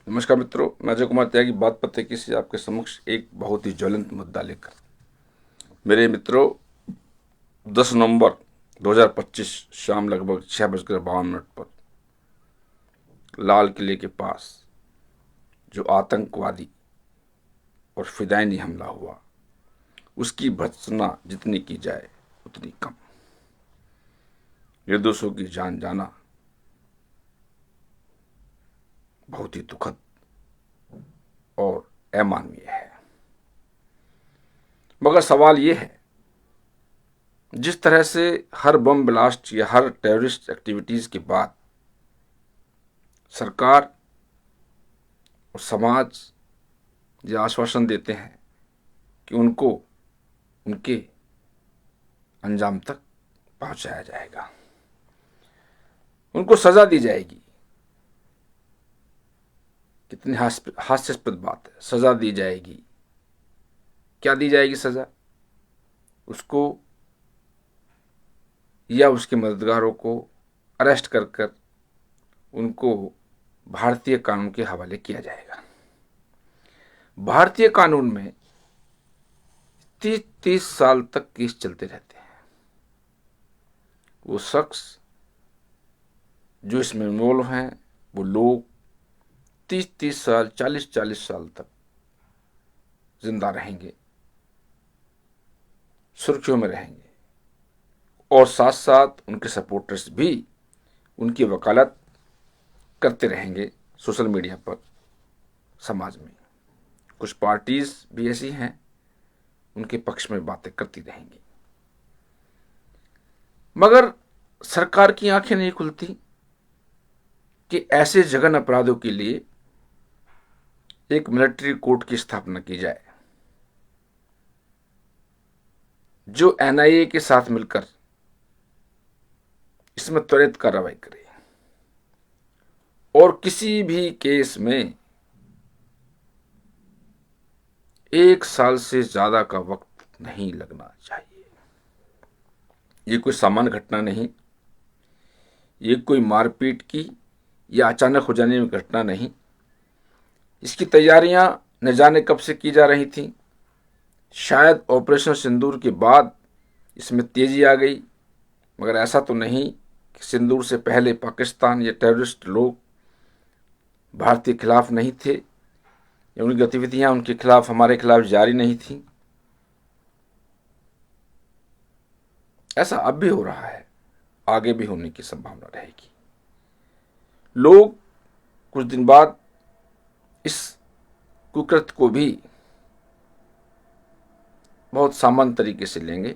नमस्कार मित्रों, मैं अजय कुमार त्यागी बात पते से आपके समक्ष एक बहुत ही ज्वलंत मुद्दा लेकर। मेरे मित्रों, 10 नवंबर 2025 शाम लगभग 6:52 पर लाल किले के पास जो आतंकवादी और फिदायनी हमला हुआ, उसकी भर्त्सना जितनी की जाए उतनी कम। निर्दोषों की जान जाना बहुत ही दुखद और अमानवीय है। मगर सवाल यह है, जिस तरह से हर बम ब्लास्ट या हर टेररिस्ट एक्टिविटीज के बाद सरकार और समाज ये आश्वासन देते हैं कि उनको उनके अंजाम तक पहुंचाया जाएगा, उनको सजा दी जाएगी। कितनी हास्यास्पद बात है, सजा दी जाएगी। क्या दी जाएगी सजा? उसको या उसके मददगारों को अरेस्ट कर कर उनको भारतीय कानून के हवाले किया जाएगा। भारतीय कानून में 30-30 साल तक केस चलते रहते हैं। वो शख्स जो इसमें इन्वॉल्व हैं, वो लोग 30-30 साल, 40-40 साल तक जिंदा रहेंगे, सुर्खियों में रहेंगे, और साथ साथ उनके सपोर्टर्स भी उनकी वकालत करते रहेंगे सोशल मीडिया पर, समाज में। कुछ पार्टीज भी ऐसी हैं, उनके पक्ष में बातें करती रहेंगी। मगर सरकार की आंखें नहीं खुलती कि ऐसे जघन्य अपराधों के लिए एक मिलिट्री कोर्ट की स्थापना की जाए, जो एनआईए के साथ मिलकर इसमें त्वरित कार्रवाई करे और किसी भी केस में 1 साल से ज्यादा का वक्त नहीं लगना चाहिए। ये कोई सामान्य घटना नहीं, ये कोई मारपीट की या अचानक हो जाने में घटना नहीं। इसकी तैयारियां न जाने कब से की जा रही थी। शायद ऑपरेशन सिंदूर के बाद इसमें तेजी आ गई, मगर ऐसा तो नहीं कि सिंदूर से पहले पाकिस्तान या टेररिस्ट लोग भारत के खिलाफ नहीं थे, या उनकी गतिविधियां उनके खिलाफ, हमारे खिलाफ जारी नहीं थी। ऐसा अब भी हो रहा है, आगे भी होने की संभावना रहेगी। लोग कुछ दिन बाद इस कुकृत्य को भी बहुत सामान्य तरीके से लेंगे।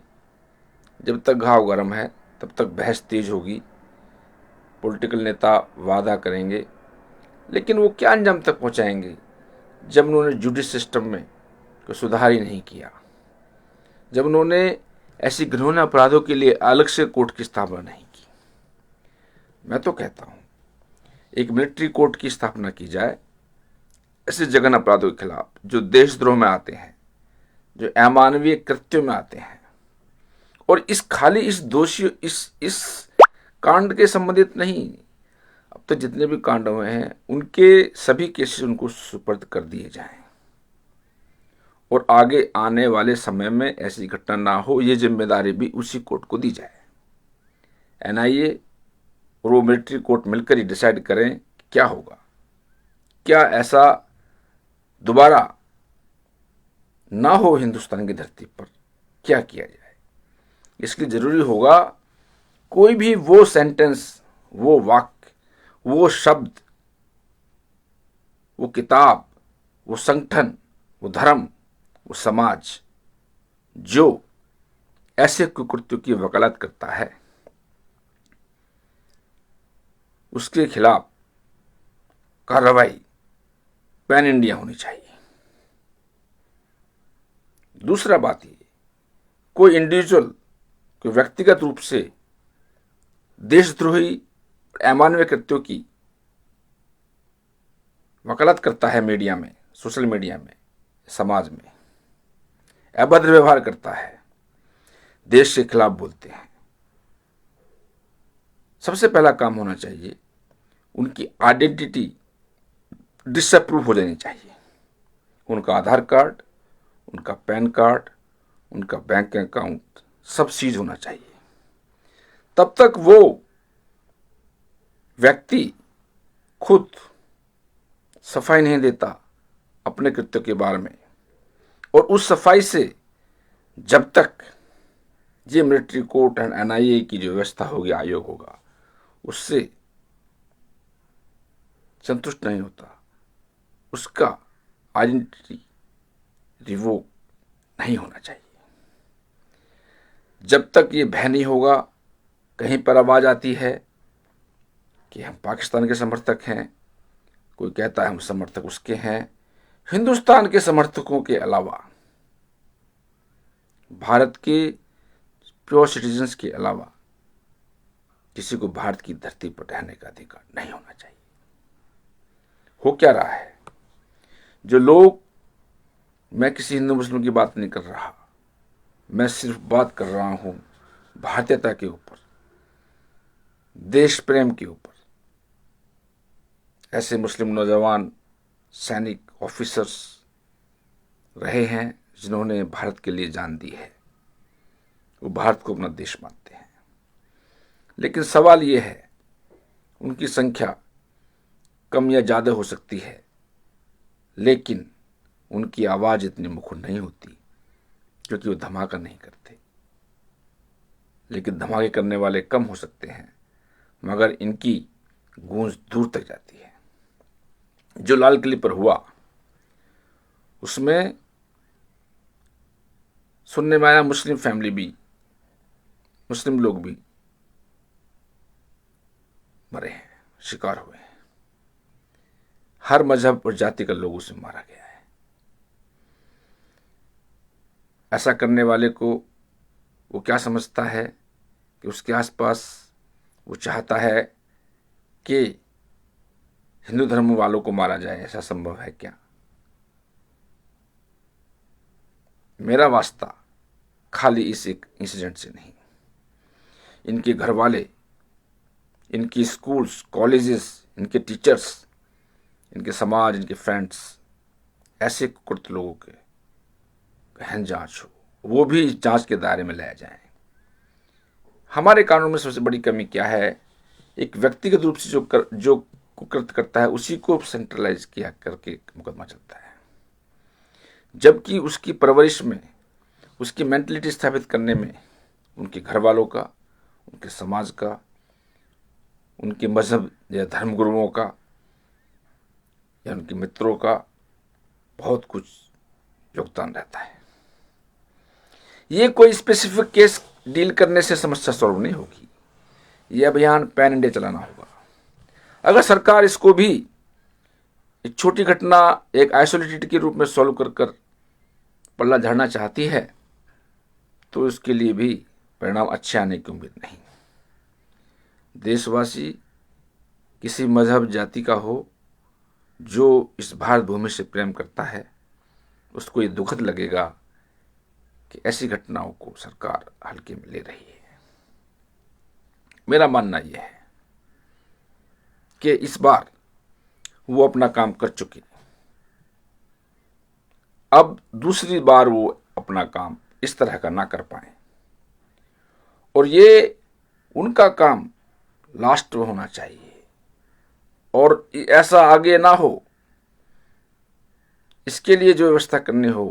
जब तक घाव गर्म है तब तक बहस तेज होगी, पॉलिटिकल नेता वादा करेंगे, लेकिन वो क्या अंजाम तक पहुंचाएंगे जब उन्होंने जुडिस सिस्टम में कोई सुधार ही नहीं किया, जब उन्होंने ऐसी घिनौने अपराधों के लिए अलग से कोर्ट की स्थापना नहीं की। मैं तो कहता हूं एक मिलिट्री कोर्ट की स्थापना की जाए ऐसे जघन्य अपराधों के खिलाफ, जो देशद्रोह में आते हैं, जो अमानवीय कृत्यों में आते हैं। और इस दोषी इस कांड के संबंधित नहीं, अब तक जितने भी कांड हुए हैं उनके सभी केसेस उनको सुपर्द कर दिए जाएं, और आगे आने वाले समय में ऐसी घटना ना हो, ये जिम्मेदारी भी उसी कोर्ट को दी जाए। एनआईए और वो मिलिट्री कोर्ट मिलकर ही डिसाइड करें कि क्या होगा, क्या ऐसा दोबारा ना हो हिंदुस्तान की धरती पर, क्या किया जाए। इसलिए जरूरी होगा कोई भी वो सेंटेंस, वो वाक्य, वो शब्द, वो किताब, वो संगठन, वो धर्म, वो समाज जो ऐसे कुकृत्यों की वकालत करता है, उसके खिलाफ कार्रवाई पैन इंडिया होनी चाहिए। दूसरा बात ये, कोई इंडिविजुअल, कोई व्यक्तिगत रूप से देशद्रोही अमानवीय कृत्यों की वकालत करता है मीडिया में, सोशल मीडिया में, समाज में, अभद्र व्यवहार करता है, देश के खिलाफ बोलते हैं, सबसे पहला काम होना चाहिए उनकी आइडेंटिटी डिसअप्रूव हो जानी चाहिए। उनका आधार कार्ड, उनका पैन कार्ड, उनका बैंक अकाउंट सब सीज होना चाहिए। तब तक वो व्यक्ति खुद सफाई नहीं देता अपने कृत्य के बारे में, और उस सफाई से जब तक ये मिलिट्री कोर्ट एंड एनआईए की जो व्यवस्था होगी, आयोग होगा, उससे संतुष्ट नहीं होता, उसका आइडेंटिटी रिवोक नहीं होना चाहिए। जब तक ये भय नहीं होगा, कहीं पर आवाज आती है कि हम पाकिस्तान के समर्थक हैं, कोई कहता है हम समर्थक उसके हैं, हिंदुस्तान के समर्थकों के अलावा, भारत के प्योर सिटीजन्स के अलावा किसी को भारत की धरती पर रहने का अधिकार नहीं होना चाहिए। हो क्या रहा है? जो लोग, मैं किसी हिंदू मुस्लिम की बात नहीं कर रहा, मैं सिर्फ बात कर रहा हूं भारतीयता के ऊपर, देश प्रेम के ऊपर। ऐसे मुस्लिम नौजवान सैनिक ऑफिसर्स रहे हैं जिन्होंने भारत के लिए जान दी है, वो भारत को अपना देश मानते हैं। लेकिन सवाल ये है, उनकी संख्या कम या ज्यादा हो सकती है, लेकिन उनकी आवाज इतनी मुखर नहीं होती, क्योंकि वो धमाका नहीं करते। लेकिन धमाके करने वाले कम हो सकते हैं, मगर इनकी गूंज दूर तक जाती है। जो लाल किले पर हुआ, उसमें सुनने में आया मुस्लिम फैमिली भी, मुस्लिम लोग भी मरे हैं, शिकार हुए हैं। हर मजहब और जाति का लोगों से मारा गया है। ऐसा करने वाले को वो क्या समझता है कि उसके आसपास वो चाहता है कि हिंदू धर्म वालों को मारा जाए? ऐसा संभव है क्या? मेरा वास्ता खाली इस एक इंसिडेंट से नहीं, इनके घर वाले, इनकी स्कूल्स, कॉलेजेस, इनके टीचर्स, इनके समाज, इनके फ्रेंड्स, ऐसे कुकृत लोगों के गहन जांच हो, वो भी जांच के दायरे में लाए जाएं। हमारे कानून में सबसे बड़ी कमी क्या है? एक व्यक्तिगत रूप से जो कुकृत करता है उसी को सेंट्रलाइज किया करके मुकदमा चलता है, जबकि उसकी परवरिश में, उसकी मेंटलिटी स्थापित करने में उनके घर वालों का, उनके समाज का, उनके मजहब या धर्मगुरुओं का या उनके मित्रों का बहुत कुछ योगदान रहता है। ये कोई स्पेसिफिक केस डील करने से समस्या सॉल्व नहीं होगी। ये अभियान पैन इंडिया चलाना होगा। अगर सरकार इसको भी एक छोटी घटना, एक आइसोलेटेड के रूप में सॉल्व कर कर पल्ला झाड़ना चाहती है, तो इसके लिए भी परिणाम अच्छे आने की उम्मीद नहीं। देशवासी किसी मजहब, जाति का हो, जो इस भारत भूमि से प्रेम करता है, उसको ये दुखद लगेगा कि ऐसी घटनाओं को सरकार हल्के में ले रही है। मेरा मानना यह है कि इस बार वो अपना काम कर चुके, अब दूसरी बार वो अपना काम इस तरह का ना कर पाए, और ये उनका काम लास्ट में होना चाहिए, और ऐसा आगे ना हो, इसके लिए जो व्यवस्था करनी हो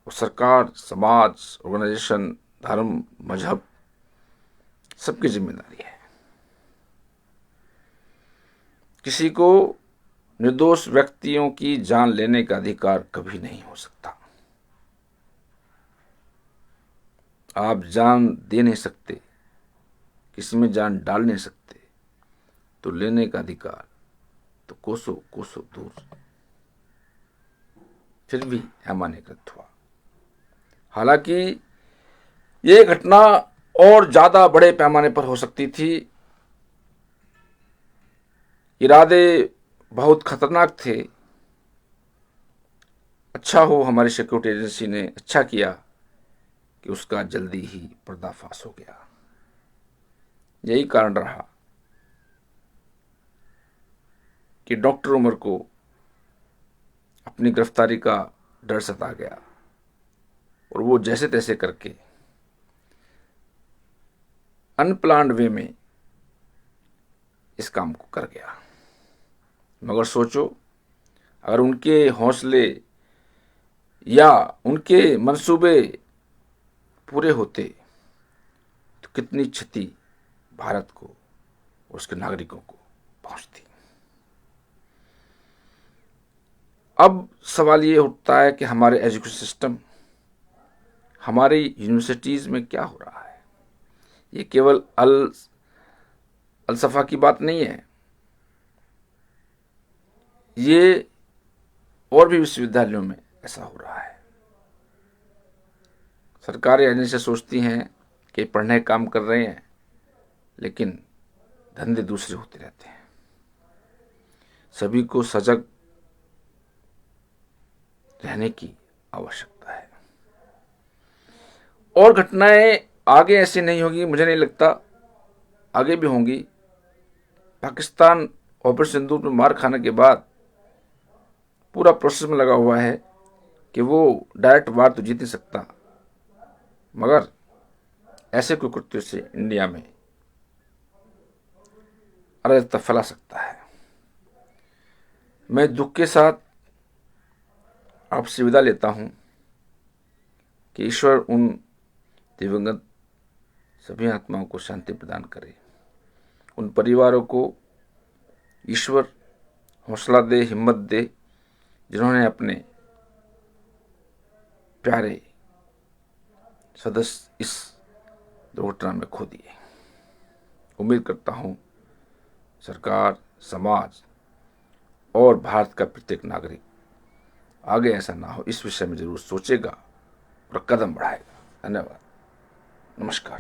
वो सरकार, समाज, ऑर्गेनाइजेशन, धर्म, मजहब, सबकी जिम्मेदारी है। किसी को निर्दोष व्यक्तियों की जान लेने का अधिकार कभी नहीं हो सकता। आप जान दे नहीं सकते, किसी में जान डाल नहीं सकते, तो लेने का अधिकार तो कोसों कोसों दूर। फिर भी अमान्यकृत हुआ। हालांकि ये घटना और ज्यादा बड़े पैमाने पर हो सकती थी। इरादे बहुत खतरनाक थे। अच्छा हो हमारी सिक्योरिटी एजेंसी ने अच्छा किया कि उसका जल्दी ही पर्दाफाश हो गया। यही कारण रहा कि डॉक्टर उमर को अपनी गिरफ्तारी का डर सता गया और वो जैसे तैसे करके अनप्लान्ड वे में इस काम को कर गया। मगर सोचो, अगर उनके हौसले या उनके मंसूबे पूरे होते तो कितनी क्षति भारत को और उसके नागरिकों को पहुंचती। अब सवाल ये उठता है कि हमारे एजुकेशन सिस्टम, हमारी यूनिवर्सिटीज़ में क्या हो रहा है। ये केवल अलसफा की बात नहीं है, ये और भी विश्वविद्यालयों में ऐसा हो रहा है। सरकारें ऐसे से सोचती हैं कि पढ़ने का काम कर रहे हैं, लेकिन धंधे दूसरे होते रहते हैं। सभी को सजग रहने की आवश्यकता है। और घटनाएं आगे ऐसी नहीं होगी, मुझे नहीं लगता आगे भी होंगी। पाकिस्तान ऑपरेशन सिंदूर में मार खाने के बाद पूरा प्रोसेस में लगा हुआ है कि वो डायरेक्ट वार तो जीत नहीं सकता, मगर ऐसे कोई कृत्यों से इंडिया में अराजकता फैला सकता है। मैं दुख के साथ आपसे विदा लेता हूं कि ईश्वर उन दिवंगत सभी आत्माओं को शांति प्रदान करे। उन परिवारों को ईश्वर हौसला दे, हिम्मत दे, जिन्होंने अपने प्यारे सदस्य इस दुर्घटना में खो दिए। उम्मीद करता हूं सरकार, समाज और भारत का प्रत्येक नागरिक आगे ऐसा ना हो इस विषय में जरूर सोचेगा और कदम बढ़ाएगा। धन्यवाद। नमस्कार।